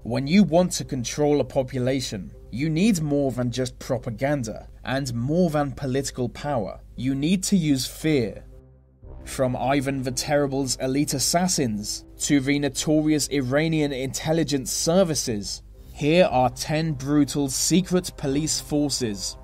When you want to control a population, you need more than just propaganda, and more than political power. You need to use fear. From Ivan the Terrible's elite assassins to the notorious Iranian intelligence services, here are 10 brutal secret police forces.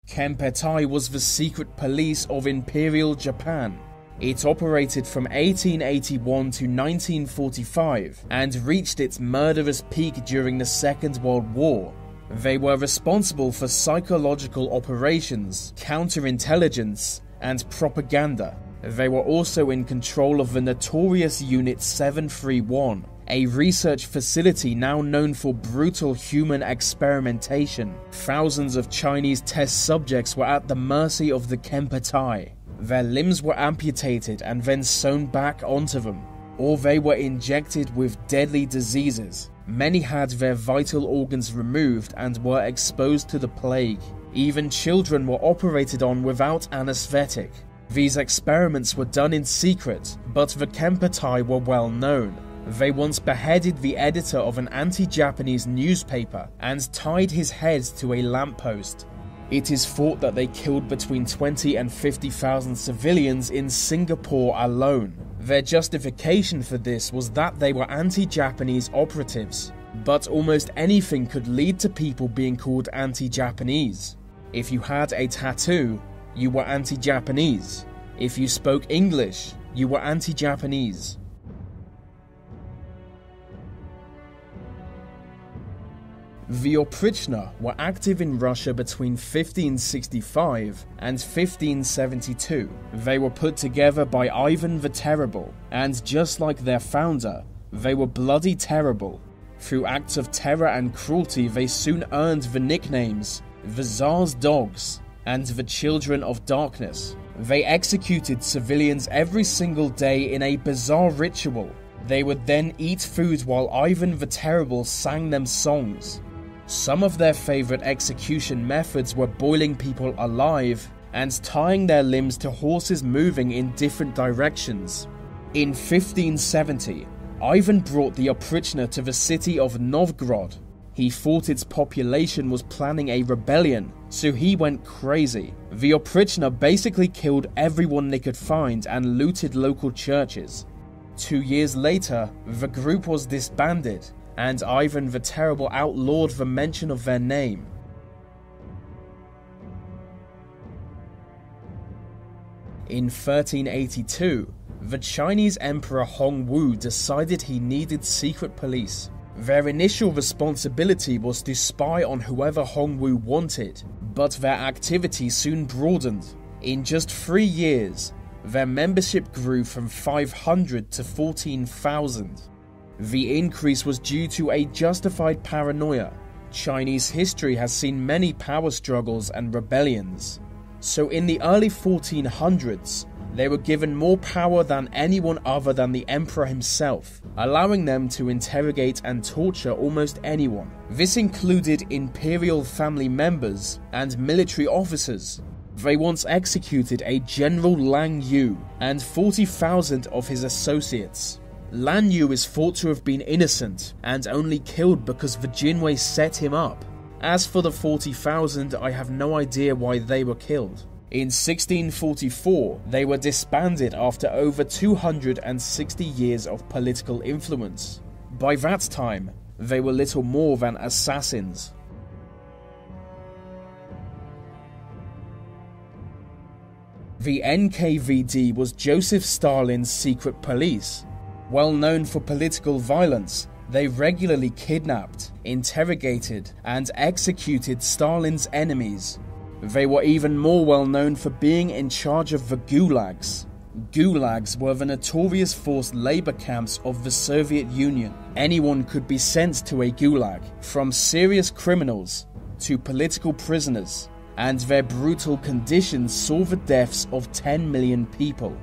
Kempeitai was the secret police of Imperial Japan. It operated from 1881 to 1945 and reached its murderous peak during the Second World War. They were responsible for psychological operations, counterintelligence, and propaganda. They were also in control of the notorious Unit 731, a research facility now known for brutal human experimentation. Thousands of Chinese test subjects were at the mercy of the Kempeitai. Their limbs were amputated and then sewn back onto them, or they were injected with deadly diseases. Many had their vital organs removed and were exposed to the plague. Even children were operated on without anesthetic. These experiments were done in secret, but the Kempeitai were well known. They once beheaded the editor of an anti-Japanese newspaper and tied his head to a lamppost. It is thought that they killed between 20 and 50,000 civilians in Singapore alone. Their justification for this was that they were anti-Japanese operatives, but almost anything could lead to people being called anti-Japanese. If you had a tattoo, you were anti-Japanese. If you spoke English, you were anti-Japanese. The Oprichna were active in Russia between 1565 and 1572. They were put together by Ivan the Terrible, and just like their founder, they were bloody terrible. Through acts of terror and cruelty, they soon earned the nicknames the Tsar's Dogs and the Children of Darkness. They executed civilians every single day in a bizarre ritual. They would then eat food while Ivan the Terrible sang them songs. Some of their favorite execution methods were boiling people alive and tying their limbs to horses moving in different directions. In 1570, Ivan brought the Oprichna to the city of Novgorod. He thought its population was planning a rebellion, so he went crazy. The Oprichna basically killed everyone they could find and looted local churches. 2 years later, the group was disbanded, and Ivan the Terrible outlawed the mention of their name. In 1382, the Chinese Emperor Hongwu decided he needed secret police. Their initial responsibility was to spy on whoever Hongwu wanted, but their activity soon broadened. In just 3 years, their membership grew from 500 to 14,000. The increase was due to a justified paranoia. Chinese history has seen many power struggles and rebellions. So in the early 1400s, they were given more power than anyone other than the emperor himself, allowing them to interrogate and torture almost anyone. This included imperial family members and military officers. They once executed a General Lang Yu and 40,000 of his associates. Lan Yu is thought to have been innocent and only killed because the Jinwei set him up. As for the 40,000, I have no idea why they were killed. In 1644, they were disbanded after over 260 years of political influence. By that time, they were little more than assassins. The NKVD was Joseph Stalin's secret police. Well known for political violence, they regularly kidnapped, interrogated, and executed Stalin's enemies. They were even more well known for being in charge of the gulags. Gulags were the notorious forced labor camps of the Soviet Union. Anyone could be sent to a gulag, from serious criminals to political prisoners, and their brutal conditions saw the deaths of 10 million people.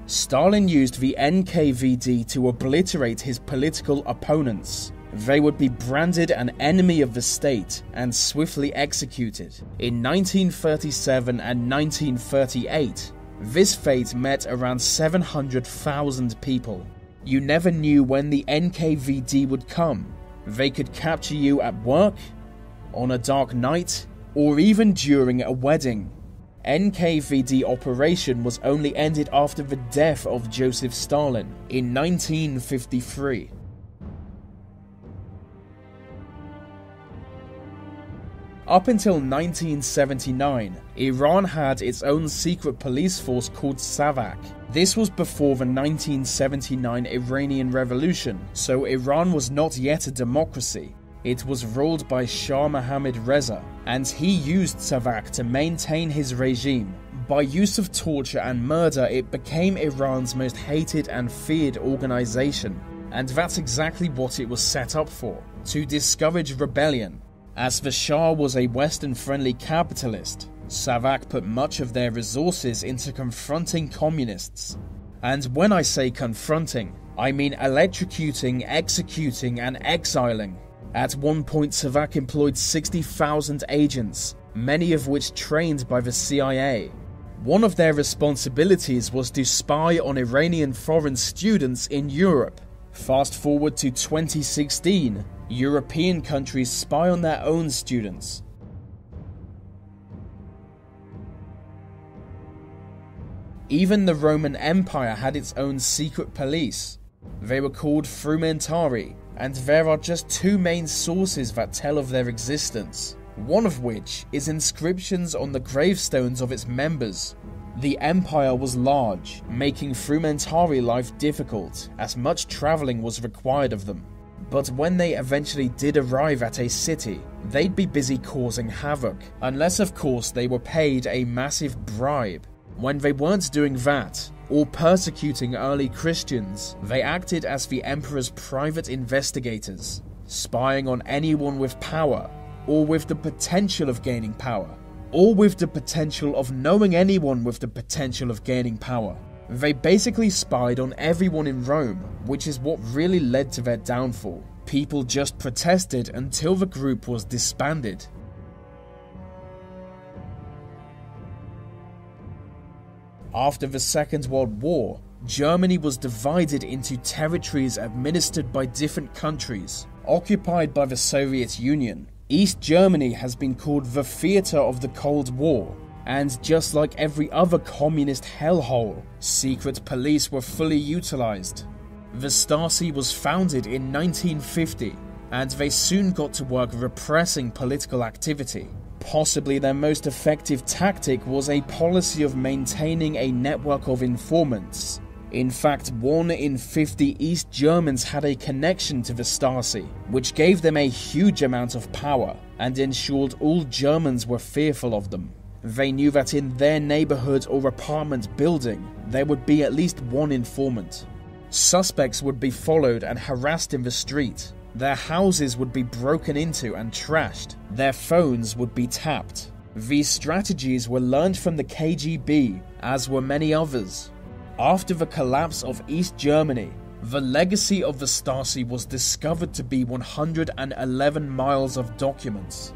Stalin used the NKVD to obliterate his political opponents. They would be branded an enemy of the state and swiftly executed. In 1937 and 1938, This fate met around 700,000 people. You never knew when the NKVD would come. They could capture you at work, on a dark night, or even during a wedding. NKVD operation was only ended after the death of Joseph Stalin in 1953. Up until 1979, Iran had its own secret police force called SAVAK. This was before the 1979 Iranian Revolution, so Iran was not yet a democracy. It was ruled by Shah Mohammad Reza, and he used SAVAK to maintain his regime. By use of torture and murder, it became Iran's most hated and feared organization. And that's exactly what it was set up for, to discourage rebellion. As the Shah was a Western-friendly capitalist, SAVAK put much of their resources into confronting communists. And when I say confronting, I mean electrocuting, executing, and exiling. At one point, SAVAK employed 60,000 agents, many of which trained by the CIA. One of their responsibilities was to spy on Iranian foreign students in Europe. Fast forward to 2016, European countries spy on their own students. Even the Roman Empire had its own secret police. They were called Frumentari, and there are just two main sources that tell of their existence, one of which is inscriptions on the gravestones of its members. The empire was large, making Frumentari life difficult, as much travelling was required of them. But when they eventually did arrive at a city, they'd be busy causing havoc, unless of course they were paid a massive bribe. When they weren't doing that, or persecuting early Christians, they acted as the emperor's private investigators, spying on anyone with power, or with the potential of gaining power, or with the potential of knowing anyone with the potential of gaining power. They basically spied on everyone in Rome, which is what really led to their downfall. People just protested until the group was disbanded. After the Second World War, Germany was divided into territories administered by different countries, occupied by the Soviet Union. East Germany has been called the theatre of the Cold War, and just like every other communist hellhole, secret police were fully utilized. The Stasi was founded in 1950, and they soon got to work repressing political activity. Possibly their most effective tactic was a policy of maintaining a network of informants. In fact, 1 in 50 East Germans had a connection to the Stasi, which gave them a huge amount of power and ensured all Germans were fearful of them. They knew that in their neighborhood or apartment building, there would be at least one informant. Suspects would be followed and harassed in the street. Their houses would be broken into and trashed. Their phones would be tapped. These strategies were learned from the KGB, as were many others. After the collapse of East Germany, the legacy of the Stasi was discovered to be 111 miles of documents.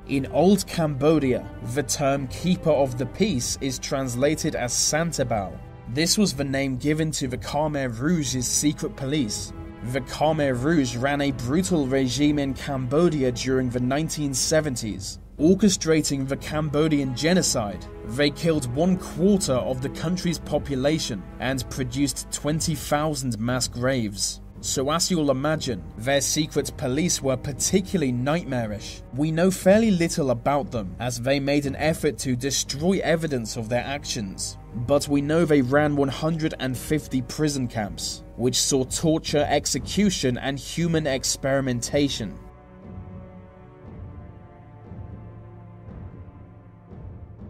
In Old Cambodia, the term Keeper of the Peace is translated as Santebal. This was the name given to the Khmer Rouge's secret police. The Khmer Rouge ran a brutal regime in Cambodia during the 1970s, orchestrating the Cambodian genocide. They killed 1/4 of the country's population and produced 20,000 mass graves. So as you'll imagine, their secret police were particularly nightmarish. We know fairly little about them, as they made an effort to destroy evidence of their actions. But we know they ran 150 prison camps, which saw torture, execution, and human experimentation.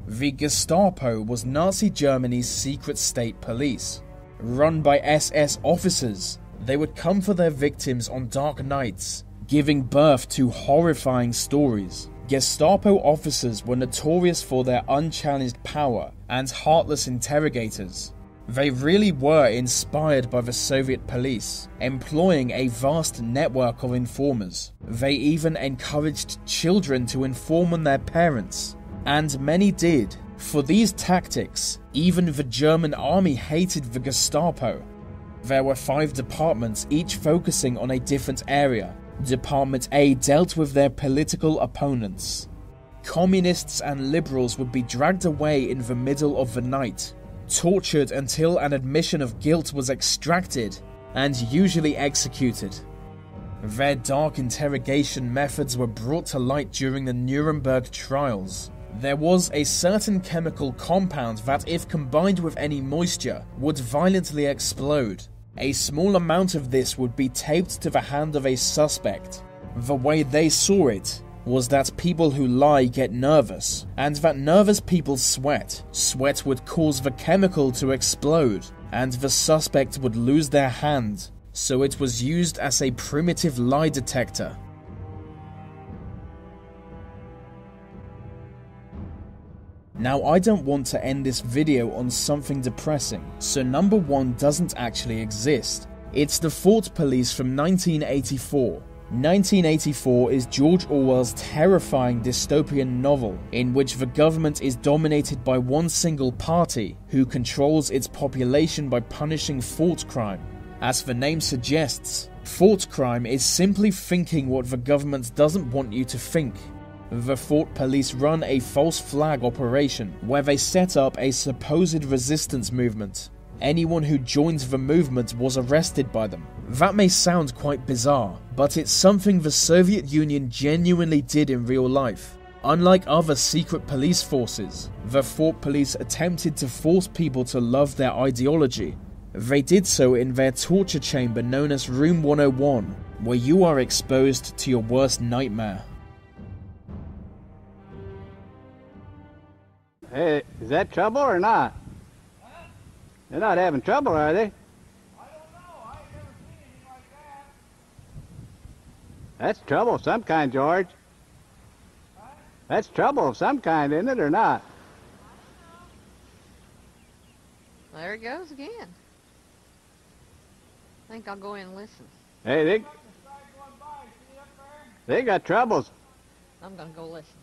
The Gestapo was Nazi Germany's secret state police. Run by SS officers, they would come for their victims on dark nights, giving birth to horrifying stories. Gestapo officers were notorious for their unchallenged power and heartless interrogators. They really were inspired by the Soviet police, employing a vast network of informers. They even encouraged children to inform on their parents, and many did. For these tactics, even the German army hated the Gestapo. There were 5 departments, each focusing on a different area. Department A dealt with their political opponents. Communists and liberals would be dragged away in the middle of the night, tortured until an admission of guilt was extracted, and usually executed. Their dark interrogation methods were brought to light during the Nuremberg trials. There was a certain chemical compound that, if combined with any moisture, would violently explode. A small amount of this would be taped to the hand of a suspect. The way they saw it was that people who lie get nervous, and that nervous people sweat. Sweat would cause the chemical to explode, and the suspect would lose their hand, so it was used as a primitive lie detector. Now, I don't want to end this video on something depressing, so number 1 doesn't actually exist. It's the Thought Police from 1984. 1984 is George Orwell's terrifying dystopian novel, in which the government is dominated by one single party, who controls its population by punishing thought crime. As the name suggests, thought crime is simply thinking what the government doesn't want you to think. The Thought Police run a false flag operation, where they set up a supposed resistance movement. Anyone who joined the movement was arrested by them. That may sound quite bizarre, but it's something the Soviet Union genuinely did in real life. Unlike other secret police forces, the Thought Police attempted to force people to love their ideology. They did so in their torture chamber known as Room 101, where you are exposed to your worst nightmare. Hey, is that trouble or not? Huh? They're not having trouble, are they? I don't know. I ain't never seen anything like that. That's trouble of some kind, George. Huh? That's trouble of some kind, isn't it, or not? There it goes again. I think I'll go in and listen. Hey, Like the sky going by. See up there? they got troubles. I'm gonna go listen.